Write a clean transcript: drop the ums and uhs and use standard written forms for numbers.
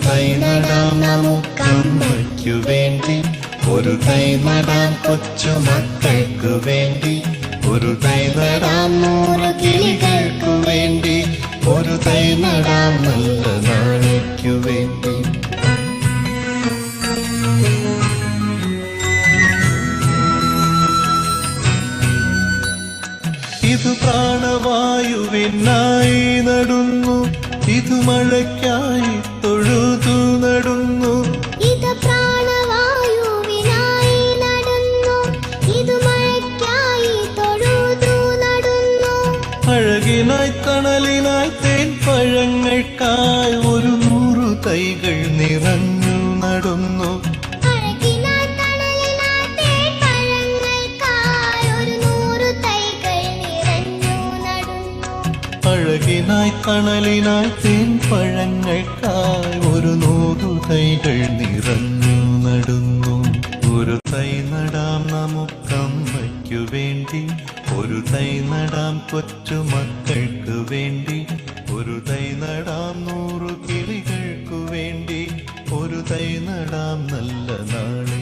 തൈ നടാം നമുക്കമ്മയ്ക്കു വേണ്ടി, ഒരു തൈ നടാം കൊച്ചു മക്കൾക്കു വേണ്ടി, ഒരു തൈ നടാം 100 കിളികൾക്കു വേണ്ടി, ഒരു തൈ നടാം നല്ല നാളേക്കു വേണ്ടി. ഇത് പ്രാണവായുവിനായി നടുന്നു, ഇത് മഴയ്ക്കായി തൊഴുതു നടുന്നു. ഇത് പ്രാണവായുവിനായി നടുന്നു, ഇത് മഴയ്ക്കായി തൊഴുതു നടുന്നു. അഴകിനായി തണലിനായി തേൻ പഴങ്ങൾക്കായി 100 തൈകൾ നിറഞ്ഞു നടുന്നു. അഴകിനായി തണലിനായി തേൻ പഴങ്ങൾക്കായി 100 തൈകൾ നിറഞ്ഞു നടുന്നു. ഒരു തൈ നടാം നമുക്കമ്മയ്ക്കു വേണ്ടി, ഒരു തൈ നടാം കൊച്ചു മക്കൾക്കു വേണ്ടി, ഒരു തൈ നടാം 100 കിളികൾക്കു വേണ്ടി, ഒരു തൈ നടാം നല്ല നാളെ.